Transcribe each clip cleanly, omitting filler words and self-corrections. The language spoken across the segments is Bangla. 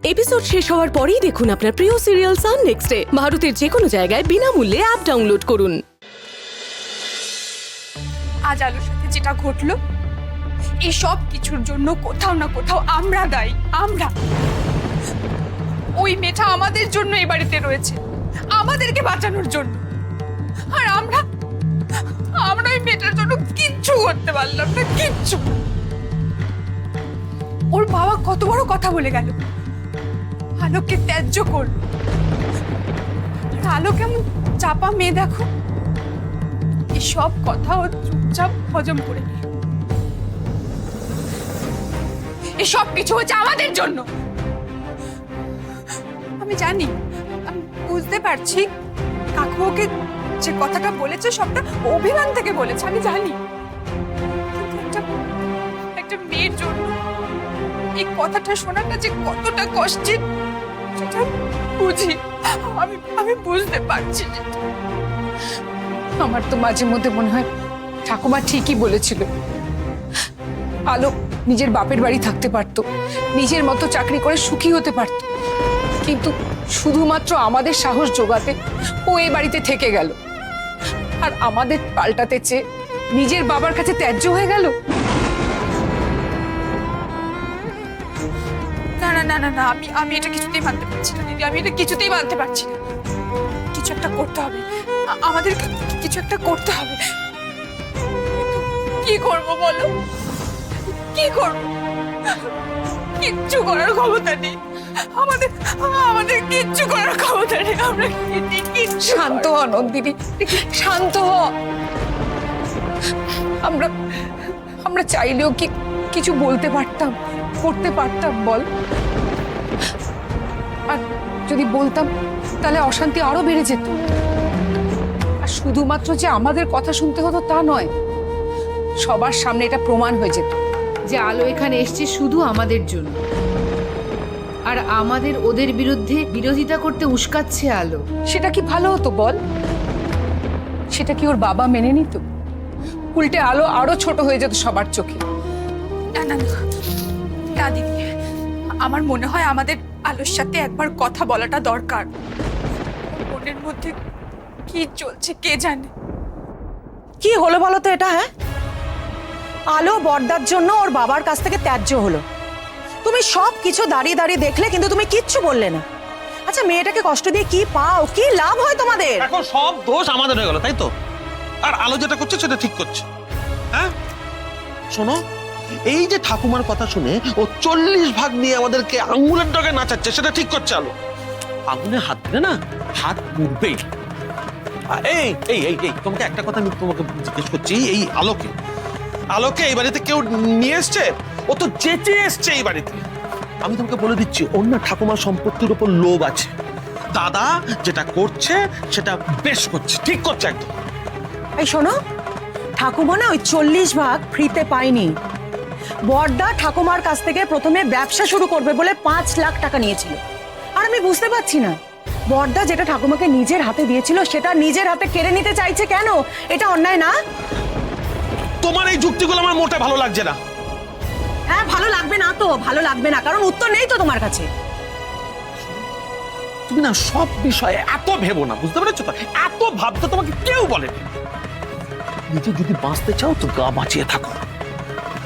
এপিসোড শেষ হওয়ার পরেই দেখুন আপনার প্রিয় সিরিয়াল সান নেক্সটে ভারতের যে কোনো জায়গায় বিনামূল্যে অ্যাপ ডাউনলোড করুন। আজ আলোর সাথে যেটা ঘটলো এই সব কিছুর জন্য কোথাও না কোথাও আমরা দায়ী। আমরা, ওই মেয়েটা আমাদের জন্য এই বাড়িতে রয়েছে, আমাদেরকে বাঁচানোর জন্য। আর আমরা ওই মেয়েটার জন্য কিচ্ছু করতে পারলাম না, কিচ্ছু। ওর বাবা কত বড় কথা বলে গেল, আলোককে ত্যায্য করল। আলো কেমন চাপা মেয়ে দেখো, সব কথা ও চুপচাপ হজম করে নিয়ে। এসব কিছু হচ্ছে আমাদের জন্য। আমি জানি, আমি বুঝতে পারছি কাকু ওকে যে কথাটা বলেছে সবটা অভিমান থেকে বলেছে, আমি জানি। কিন্তু একটা মেয়ের জন্য এই কথাটা শোনাটা যে কতটা কষ্টের সেটা বুঝি, আমি বুঝতে পারছি। আমার তো মাঝে মধ্যে মনে হয় ঠাকুমা ঠিকই বলেছিল, আলো নিজের বাপের বাড়ি থাকতে পারতো, নিজের মতো চাকরি করে সুখী হতে পারতো, কিন্তু শুধুমাত্র আমাদের সাহস জোগাতে ও এই বাড়িতে থেকে গেল। আর আমাদের পাল্টাতে চেয়ে নিজের বাবার কাছে ত্যায্য হয়ে গেল। না না না না না, আমি এটা কিছুতেই মানতে পারছি না দিদি, আমি এটা কিছুতেই মানতে পারছি না। কিছু একটা করতে হবে, আমাদেরকে কিছু একটা করতে হবে। কি করব বলো, কি করব? কিচ্ছু করার ক্ষমতা নেই আমাদের কিচ্ছু করার ক্ষমতা নেই। আমরা শান্ত হ নন্দিনী, শান্ত হ। আমরা চাইলেও কি কিছু বলতে পারতাম, করতে পারতাম বল? আর যদি বলতাম তাহলে অশান্তি আরো বেড়ে যেত। আর শুধুমাত্র যে আমাদের কথা শুনতে হতো তা নয়, সবার সামনে এটা প্রমাণ হয়ে যেত যে আলো এখানে এসছে শুধু আমাদের জন্য, আর আমাদের ওদের বিরুদ্ধে বিরোধিতা করতে উস্কাচ্ছে আলো। সেটা কি ভালো হতো বল? সেটা কি ওর বাবা মেনে নিত? উল্টে আলো আরো ছোট হয়ে যেত সবার চোখে। না না না না দিদি, আমার মনে হয় আমাদের আলোর সাথে একবার কথা বলাটা দরকার। মনের মধ্যে কি চলছে কে জানে। কি হলো বলো তো এটা? হ্যাঁ, আলো বর্দার জন্য ওর বাবার কাছ থেকে ত্যায্য হলো। তুমি সব কিছু দাঁড়িয়ে দাঁড়িয়ে দেখলে, কিন্তু তুমি কিচ্ছু বললে না। আচ্ছা, মেয়েটাকে কষ্ট দিয়ে কি পাও, কি লাভ হয় তোমাদের? এখন সব দোষ আমাদের হয়ে গেল, তাই তো? আর আলো যেটা করছে সেটা ঠিক করছে। হ্যাঁ শোনো, এই যে ঠাকুমার কথা শুনে ও 40 ভাগ নিয়ে আমাদেরকে আঙুলের ডগে নাচাচ্ছে, সেটা ঠিক করছে আলো। আগুনে হাত দিলে না, হাত পুড়বেই। এই এই এই এই তোমাকে একটা কথা আমি তোমাকে জিজ্ঞেস করছি, এই আলোকে এই বাড়িতে কেউ নিয়ে এসছে? ও তো চেঁচে এসছে এই বাড়িতে। আমি তোমাকে বলে দিচ্ছি, ওর না ঠাকুমার সম্পত্তির উপর লোভ আছে। দাদা যেটা করছে সেটা বেশ করছে, ঠিক করছে একদম। এই শোনো, ঠাকুমা না ওই 40 ভাগ ফ্রিতে পায়নি। বর্দা ঠাকুমার কাছ থেকে প্রথমে ব্যবসা শুরু করবে বলে 5 লাখ টাকা নিয়েছিল। আর আমি বুঝতে পারছি না, বর্দা যেটা ঠাকুমাকে নিজের হাতে দিয়েছিল সেটা নিজের হাতে কেড়ে নিতে চাইছে কেন? এটা অন্যায় না? তোমার এই যুক্তিগুলো আমার মোটে ভালো লাগছে না। হ্যাঁ, ভালো লাগবে না তো, ভালো লাগবে না, কারণ উত্তর নেই তো তোমার কাছে। তুমি না সব বিষয়ে এত ভেবো না, বুঝতে পেরেছো তো? এত ভাবতে তোমাকে কেউ বলেনি। নিজে যদি বাঁচতে চাও তো গা বাঁচিয়ে থাকো।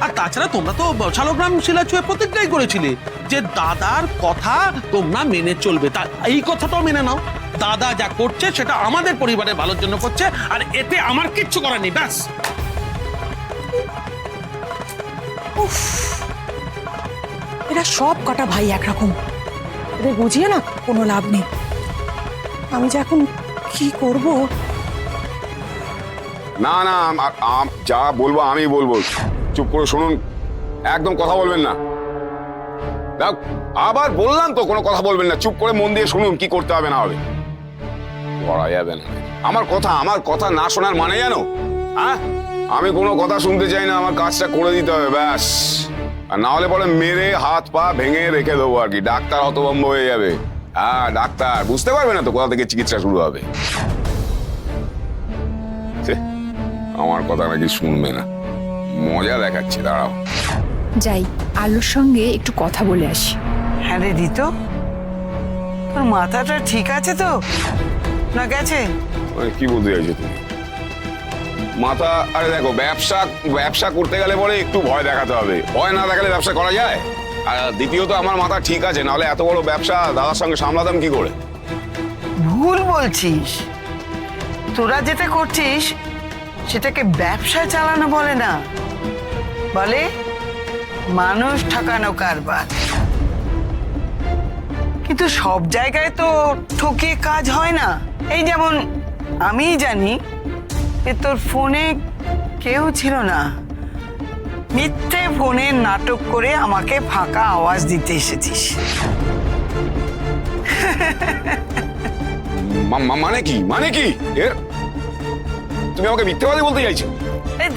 আর তাছাড়া তোমরা তো শালগ্রাম শিলা ছুঁয়ে প্রতিজ্ঞাই করেছিলে যে দাদার কথা তোমরা মেনে চলবে। তা এই কথাটাও মেনে নাও। দাদা যা করছে সেটা আমাদের পরিবারের ভালোর জন্য করছে, আর এতে আমার কিচ্ছু করার নেই। ব্যাস। উফ, এরা সব কটা ভাই একরকম, এদের বুঝিয়ে না কোনো লাভ নেই। আমি যে এখন কি করব? না না, যা বলবো আমি বলবো, চুপ করে শুনুন, একদম কথা বলবেন না। দেখ, আবার বললাম তো কোনো কথা বলবেন না, চুপ করে মন দিয়ে শুনুন কি করতে হবে না হবে। করা যাবে না। আমার কথা না শোনার মানে জানো? হ্যাঁ, আমি কোনো কথা শুনতে চাই না, আমার কাজটা করে দিতে হবে ব্যাস। আর না হলে পরে মেরে হাত পা ভেঙে রেখে দেবো আর কি, ডাক্তার হতভম্ব হয়ে যাবে। হ্যাঁ, ডাক্তার বুঝতে পারবে না তো কোথা থেকে চিকিৎসা শুরু হবে। আমার কথা নাকি শুনবে না, মজা দেখাচ্ছে। দাঁড়াও যাই, আলোর সঙ্গে একটু কথা বলে আসি। হ্যাঁ রে রিতো, তোর মাথাটা ঠিক আছে তো না গেছে? মানে কি বলতে চাইছো তুমি? মাথা, আরে দেখো, ব্যবসা করতে গেলে পরে একটু ভয় দেখাতে হবে। ভয় না দেখালে ব্যবসা করা যায়? আর দ্বিতীয়ত আমার মাথা ঠিক আছে, নাহলে এত বড় ব্যবসা দাদার সঙ্গে সামলাতাম কি করে? ভুল বলছিস। তোরা যেটা করছিস সেটাকে ব্যবসা চালানো বলে না, বলে মানুষ ঠকানো কারবার। কিন্তু সব জায়গায় তো ঠকিয়ে কাজ হয় না। এই যেমন আমি জানি যে তোর ফোনে কেউ ছিল না, মিথ্যে ফোনে নাটক করে আমাকে ফাঁকা আওয়াজ দিতে এসেছিস। মানে কি এর? তুমি আমাকে মিথ্যেবাদী বলতে চাইছো?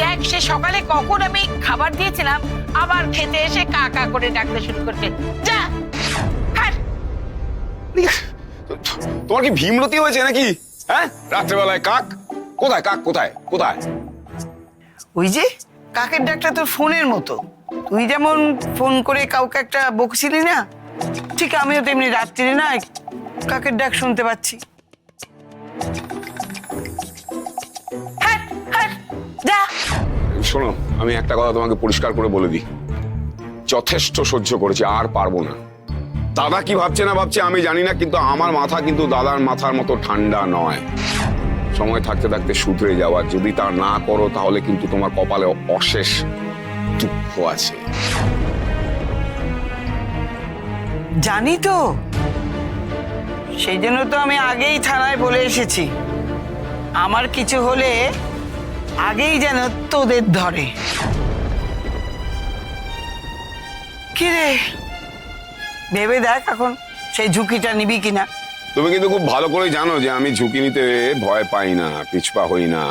দেখ, সে সকালে কখন আমি খাবার দিয়েছিলাম, আবার খেতে এসে কা কা করে ডাকতে শুরু করছে। যা হাট। তোমার কি ভীমরতি হয়েছে নাকি? হ্যাঁ, রাত্রেবেলায় কাক কোথায়? কাক কোথায় কোথায়? ওই যে কাকের ডাকটা তোর ফোনের মতো। তুই যেমন ফোন করে কাউকে একটা বকছিলি না, ঠিক আমিও তেমনি রাত্রিরে না কাকের ডাক শুনতে পাচ্ছি। হাট, হাট, যা। শোনো, আমি একটা কথা তোমাকে পরিষ্কার করে বলে দিই, যথেষ্ট সহ্য করেছি, আর পারবো না। দাদা কি ভাবছে না ভাবছে আমি জানি না, কিন্তু আমার মাথা কিন্তু দাদার মাথার মতো ঠান্ডা নয়। সময় থাকতে থাকতে শুধরে যাওয়ার, যদি তা না করো তাহলে কিন্তু তোমার কপালে অশেষ দুঃখ আছে। জানি তো, সেই জন্য তো আমি আগেই থানায় বলে এসেছি, আমার কিছু হলে আগেই যেন তোদের ধরে। কি রে, ভেবে দেখ এখন সেই ঝুঁকিটা নিবি কিনা। তুমি কিন্তু খুব ভালো করে জানো যে আমি ঝুঁকি নিতে ভয় পাই না, পিছপা হই না।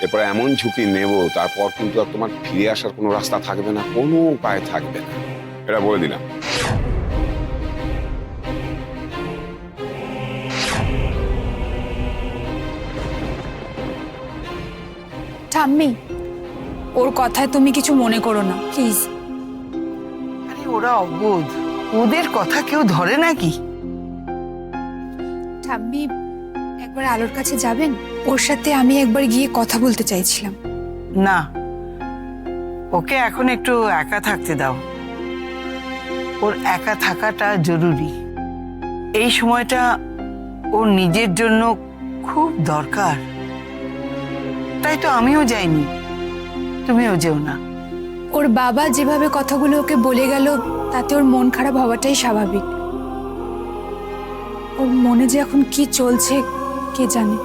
এরপরে এমন ঝুঁকি নেব, তারপর কিন্তু আর তোমার ফিরে আসার কোনো রাস্তা থাকবে না, কোনো উপায় থাকবে না, এটা বলে দিলাম। ঠাম্মি, ওর কথায় তুমি কিছু মনে করো না প্লিজ। আরে ওরা অবোধ, ওদের কথা কেউ ধরে নাকি? ঠাম্মি, একবার আলোর কাছে যাবেন? ওর সাথে আমি একবার গিয়ে কথা বলতে চাইছিলাম। না, ওকে এখন একটু একা থাকতে দাও। ওর একা থাকাটা জরুরি। এই সময়টা ওর নিজের জন্য খুব দরকার। তাই তো আমিও যাইনি, তুমিও যেও না। ওর বাবা যেভাবে কথাগুলো ওকে বলে গেল, তাতে ওর মন খারাপ হওয়াটাই স্বাভাবিক। ওর মনে যে এখন কি চলছে কে জানে।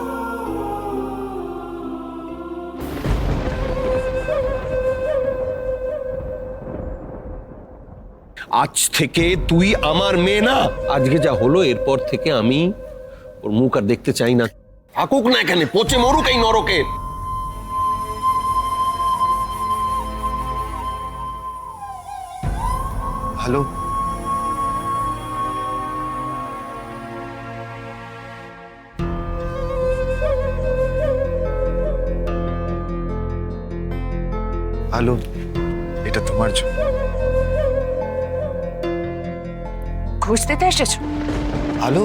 আজ থেকে তুই আমার মেয়ে না। আজকে যা হলো, এরপর থেকে আমি ওর মুখ আর দেখতে চাই না। থাকুক না এখানে, পচে মরুক এই নরকে। হ্যালো, হ্যালো, এটা তোমার জন্য। ঘুষ দিতে এসেছো? হ্যালো,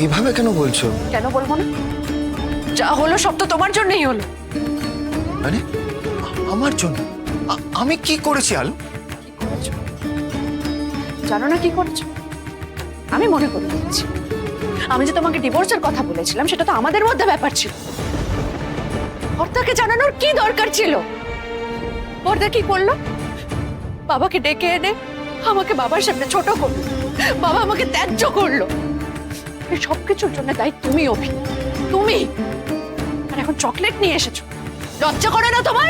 এভাবে কেন বলছো? কেন বলবো না? যা হলো সব তো তোমার জন্যই হলো। মানে আমার জন্য? আমি কি করেছি আলো? কি করেছো জানো না? কি করেছো আমি মনে করে দিচ্ছি। আমি যে তোমাকে ডিভোর্সের কথা বলেছিলাম, সেটা তো আমাদের মধ্যে ব্যাপার ছিল। বর্দাকে জানানোর কি দরকার ছিল? বর্দা কি করলো? বাবাকে ডেকে এনে আমাকে বাবার সামনে ছোট করলো, বাবা আমাকে ত্যায্য করলো। এই সবকিছুর জন্য দায়ী তুমি, অভি, তুমি। আর এখন চকলেট নিয়ে এসেছো, লজ্জা করে না তোমার?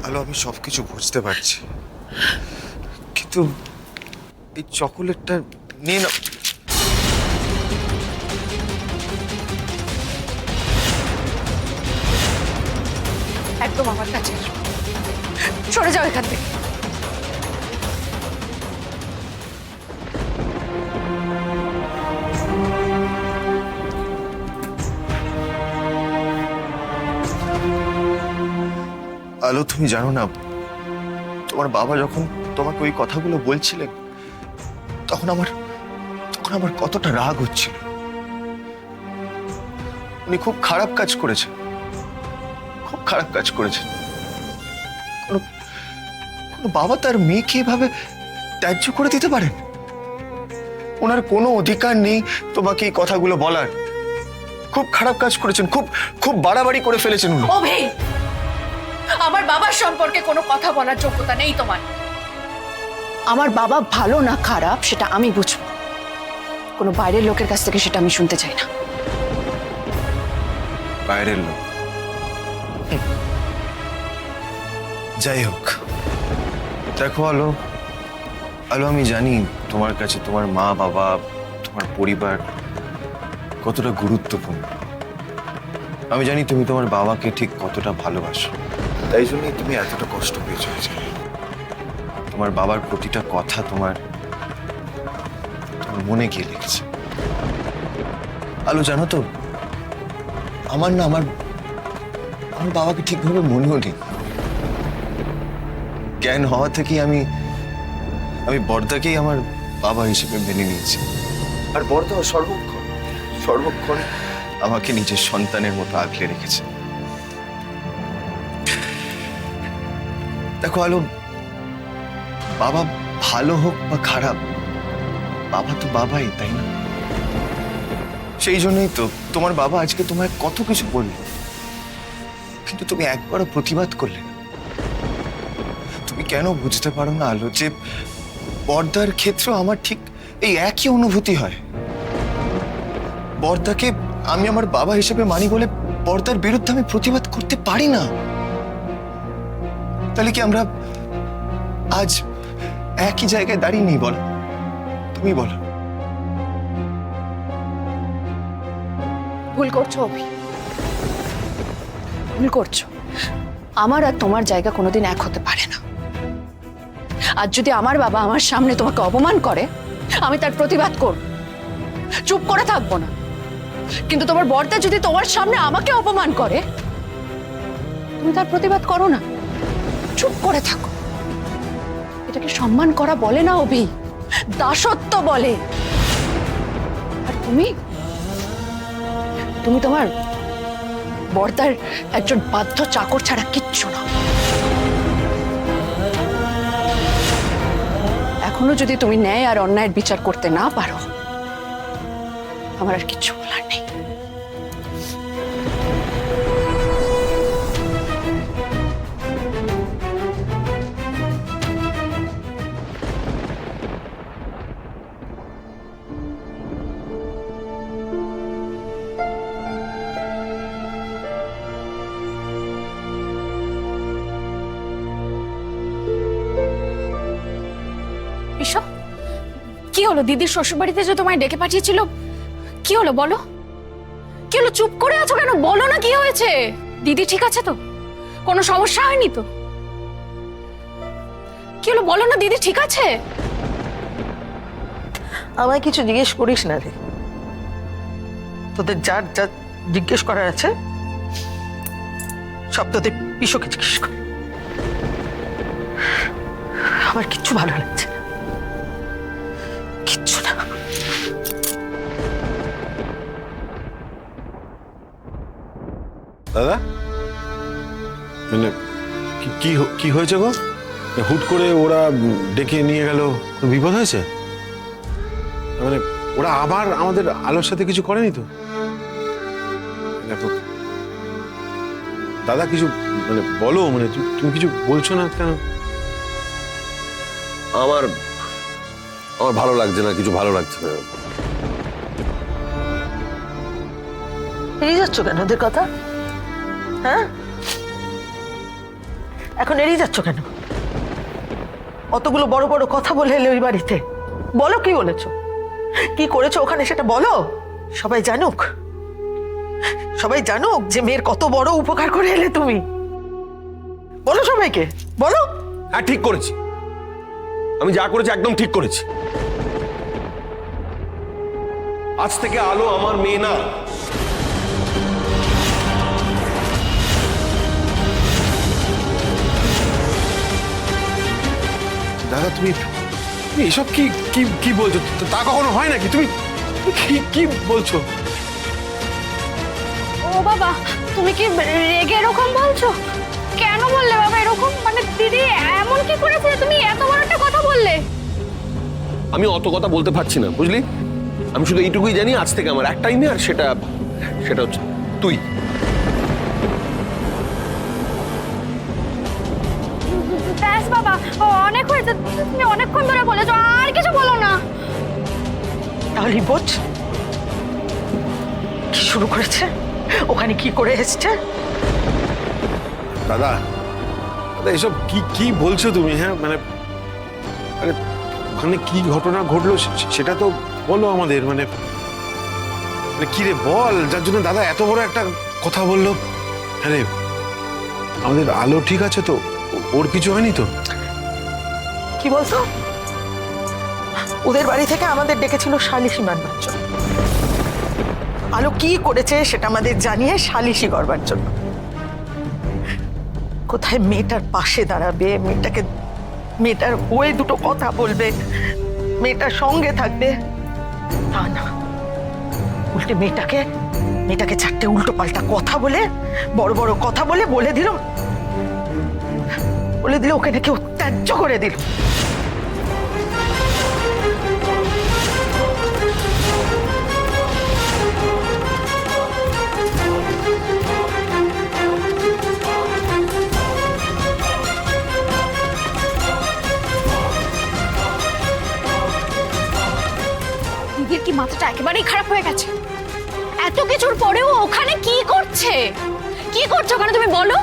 আলো, আমি সবকিছু বুঝতে পারছি, কিন্তু এই চকোলেটটা নিয়ে না। একদম আমার কাছে এসো। সরে যাও এখান থেকে। আলো, তুমি জানো না, তোমার বাবা যখন তোমাকে ওই কথাগুলো বলছিলেন তখন আমার কতটা রাগ হচ্ছিল। উনি খুব খারাপ কাজ করেছেন, খুব খারাপ কাজ করেছেন। কোনো বাবা তার মেয়েকে এভাবে ত্যায্য করে দিতে পারেন? ওনার কোনো অধিকার নেই তোমাকে এই কথাগুলো বলার। খুব খারাপ কাজ করেছেন, খুব খুব বাড়াবাড়ি করে ফেলেছেন উনি। অভি, আমার বাবার সম্পর্কে কোনো কথা বলার যোগ্যতা নেই তোমার। আমার বাবা ভালো না খারাপ সেটা আমি বুঝবো, কোনো বাইরের লোকের কাছ থেকে সেটা আমি শুনতে চাই না। বাইরের লোক? যাই হোক, দেখো আলো, আমি জানি তোমার কাছে তোমার মা বাবা, তোমার পরিবার কতটা গুরুত্বপূর্ণ। আমি জানি তুমি তোমার বাবাকে ঠিক কতটা ভালোবাসো, তাই জন্যই তুমি এতটা কষ্ট পেয়েছো। তোমার বাবার প্রতিটা কথা তোমার মনে গিয়ে লেগেছে। আলো, জানো তো, আমার বাবাকে ঠিকভাবে মনেও নেই। জ্ঞান হওয়া থেকেই আমি বর্দাকেই আমার বাবা হিসেবে মেনে নিয়েছি। আর বর্দা সর্বক্ষণ আমাকে নিজের সন্তানের মতো আগলে রেখেছে। দেখো আলো, বাবা ভালো হোক বা খারাপ, বাবা তো বাবাই, তাই না? সেই জন্যই তো তোমার বাবা আজকে তোমায় কত কিছু বলল, কিন্তু তুমি একবারও প্রতিবাদ করলে না। তুমি কেন বুঝতে পারো না আলো যে বর্দার ক্ষেত্রে আমার ঠিক এই একই অনুভূতি হয়? বর্দাকে আমি আমার বাবা হিসেবে মানি বলে বর্দার বিরুদ্ধে আমি প্রতিবাদ করতে পারি না। তাহলে কি আমরা আজ একই জায়গায় দাঁড়িয়ে নেই? বলো, তুমি বলো। ভুল করছো অভি, ভুল করছো। আমার আর তোমার জায়গা কোনোদিন এক হতে পারে না। আর যদি আমার বাবা আমার সামনে তোমাকে অপমান করে, আমি তার প্রতিবাদ করব, চুপ করে থাকবো না। কিন্তু তোমার বর্দা যদি তোমার সামনে আমাকে অপমান করে, তুমি তার প্রতিবাদ করো না, চুপ করে থাকো। এটাকে সম্মান করা বলে না অভি, দাসত্ব বলে। আর তুমি তোমার বর্দার একজন বাধ্য চাকর ছাড়া কিচ্ছু না। এখনো যদি তুমি ন্যায় আর অন্যায়ের বিচার করতে না পারো, আমার আর কিচ্ছু বলার নেই। বিশা, কি হলো? দিদির শ্বশুরবাড়িতে যে তোমায় ডেকে পাঠিয়েছিল, কি হলো বলো? কি হলো? চুপ করে আছো কেন? বলো না কি হয়েছে। দিদি ঠিক আছে তো? কোনো সমস্যা হয়নি তো? কি হলো বলো না, দিদি ঠিক আছে? আমায় কিছু জিজ্ঞেস করিস না রে, তোদের যা যা জিজ্ঞেস করার আছে সব তোদের পিসোকে জিজ্ঞেস কর। আমার কিচ্ছু ভালো লাগছে না, কিচ্ছু না। দাদা, মানে কি হয়েছে গো? হুট করে ওরা ডেকে নিয়ে গেল, কোনো বিপদ হয়েছে? মানে ওরা আবার আমাদের আলোর সাথে কিছু করেনি তো? দেখো দাদা, কিছু মানে বলো, মানে তুমি কিছু বলছো না কেন? আমার ভালো লাগছে না, কিছু ভালো লাগছে না। এড়িয়ে যাচ্ছ কেন ওদের কথা? হ্যাঁ, এখন এড়িয়ে যাচ্ছ কেন? অতগুলো বড় বড় কথা বলে এলে ওই বাড়িতে, বলো কি বলেছো, কি করেছো ওখানে সেটা বলো। সবাই জানুক, সবাই জানুক যে মেয়ের কত বড় উপকার করে এলে তুমি। বলো সবাইকে, বলো। হ্যাঁ, ঠিক করেছি, আমি যা করেছি একদম ঠিক করেছি। আজ থেকে আলো আমার মেয়ে না। দাদা তুমি তুমি এসব কি কি কি বলছো? তা কখনো হয় নাকি? তুমি কি কি বলছো? ও বাবা, তুমি কি রেগে এরকম বলছো? কেন বললে বাবা এরকম? মানে দিদি এমন কি করেছে তুমি এত বড় একটা কথা বললে? আমি অত কথা বলতে পারছি না, বুঝলি? আমি শুধু এইটুকুই জানি, আজ থেকে আমার একটাই মেয়ে, আর সেটা সেটা হচ্ছে তুই। ব্যাস বাবা, অনেক হয়েছে, তুমি অনেকক্ষণ ধরে বলেছো, আর কিছু বলো না। তাহলে বোঝ কি শুরু করেছে, ওখানে কি করে এসছে? দাদা দাদা এসব কি কি বলছো তুমি? হ্যাঁ মানে আরে ওখানে কি ঘটনা ঘটলো সেটা তো বলো আমাদের। মানে মানে কি রে বল, যার জন্য দাদা এত বড় একটা কথা বললো। আরে আমাদের আলো ঠিক আছে তো? ওর কিছু হয়নি তো? কি বলতো? ওদের বাড়ি থেকে আমাদের ডেকেছিল সালিশি মানবার জন্য। আলো কি করেছে সেটা আমাদের জানিয়ে সালিশি করবার জন্য। কোথায় মেয়েটার পাশে দাঁড়াবে, মেয়েটার হয়ে দুটো কথা বলবে, মেয়েটার সঙ্গে থাকবে, তা না, উল্টে মেয়েটাকে চারটে উল্টো পাল্টা কথা বলে, বড় বড় কথা বলে দিল ওকে নাকি ত্যায্য করে দিল। দিদির কি মাথাটা একেবারেই খারাপ হয়ে গেছে? এত কিছুর পরেও ওখানে কি করছে? কি করছো ওখানে তুমি বলো?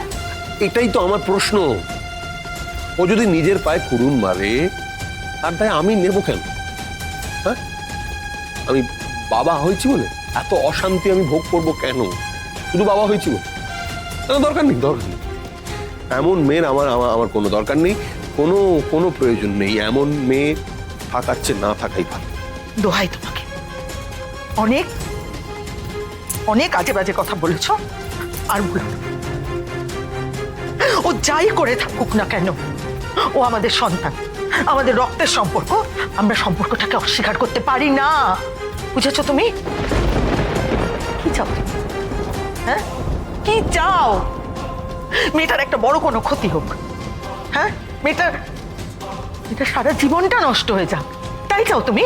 এটাই তো আমার প্রশ্ন। ও যদি নিজের পায়ে কুড়ুল মারে, তার দায় আমি নেব কেন? হ্যাঁ, আমি বাবা হয়েছি বলে এত অশান্তি আমি ভোগ করব কেন? শুধু বাবা হয়েছি বলে? দরকার নেই, দরকার নেই। এমন মেয়ের আমার কোনো দরকার নেই, কোনো প্রয়োজন নেই। এমন মেয়ে থাকার চেয়ে না থাকাই ভালো। দোহাই তোমাকে, অনেক অনেক আজে বাজে কথা বলেছ, আর বলো না। ও যাই করে থাকুক না কেন, ও আমাদের সন্তান, আমাদের রক্তের সম্পর্ক। আমরা সম্পর্কটাকে অস্বীকার করতে পারি না, বুঝেছো তুমি? কি চাও? হ্যাঁ, কি চাও? মেয়েটার একটা বড় কোনো ক্ষতি হোক? হ্যাঁ, মেয়েটার সারা জীবনটা নষ্ট হয়ে যাক, তাই চাও তুমি?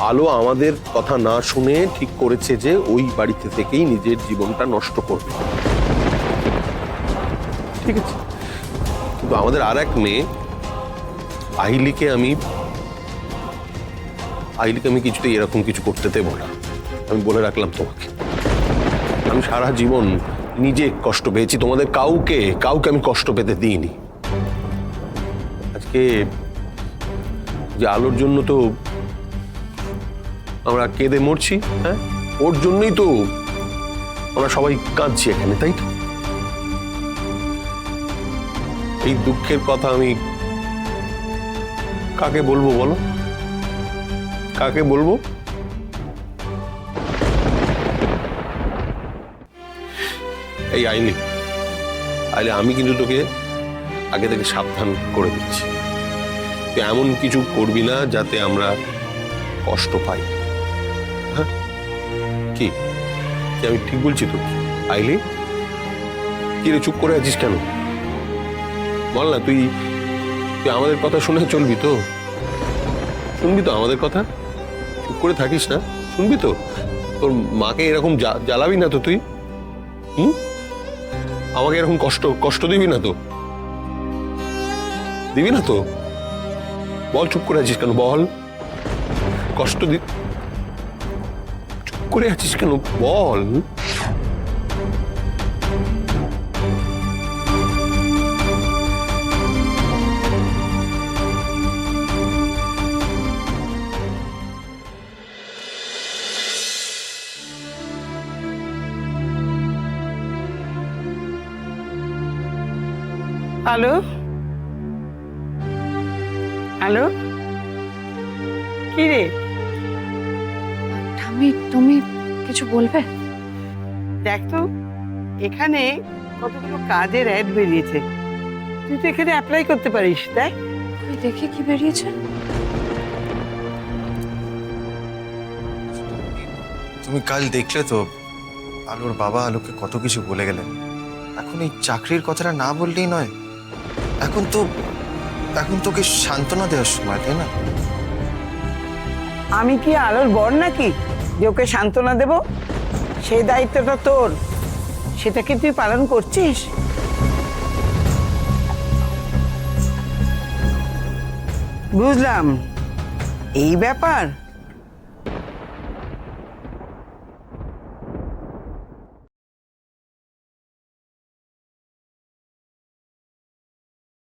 আলো আমাদের কথা না শুনে ঠিক করেছে যে ওই বাড়িতে থেকেই নিজের জীবনটা নষ্ট করবে। ঠিক আছে, কিন্তু আমাদের আর এক মেয়ে আহিলিকে আমি কিছুতেই এরকম কিছু করতে দেবো না। আমি বলে রাখলাম তোমাকে, আমি সারা জীবন নিজে কষ্ট পেয়েছি, তোমাদের কাউকে আমি কষ্ট পেতে দিইনি। আজকে যে আলোর জন্য তো আমরা কেঁদে মরছি, হ্যাঁ, ওর জন্যই তো আমরা সবাই কাঁদছি এখানে, তাই তো? এই দুঃখের কথা আমি কাকে বলবো বলো? কাকে বলবো? এই আইলি, আমি কিন্তু তোকে আগে থেকে সাবধান করে দিচ্ছি, তুই এমন কিছু করবি না যাতে আমরা কষ্ট পাই। হ্যাঁ, কি আমি ঠিক বলছি তো? আইলি, কি রে, চুপ করে আছিস কেন? বল না, তুই আমাদের কথা শুনে চলবি তো? শুনবি তো আমাদের কথা? চুপ করে থাকিস না, শুনবি তো? তোর মাকে এরকম জ্বালাবি না তো তুই? আমাকে এরকম কষ্ট দিবি না তো? দিবি না তো? বল, চুপ করে আছিস কেন? বল, কষ্ট চুপ করে আছিস কেন? বল। হ্যালো, হ্যালো, কি রে? তুমি কিছু বলবে? দেখ তো, এখানে কতগুলো কাজের অ্যাড বেরিয়েছে, তুই তো এখানে অ্যাপ্লাই করতে পারিস, দেখ। দেখি কি বেরিয়েছে। তুমি কাল দেখলে তো আলোর বাবা আলোকে কত কিছু বলে গেলেন। এখন এই চাকরির কথাটা না বললেই নয়। এখন তোকে সান্ত্বনা দেওয়ার সময়, তাই না? আমি কি আলোর বর নাকি যে ওকে সান্ত্বনা দেব? সেই দায়িত্বটা তোর, সেটা কি তুই পালন করছিস? বুঝলাম, এই ব্যাপার।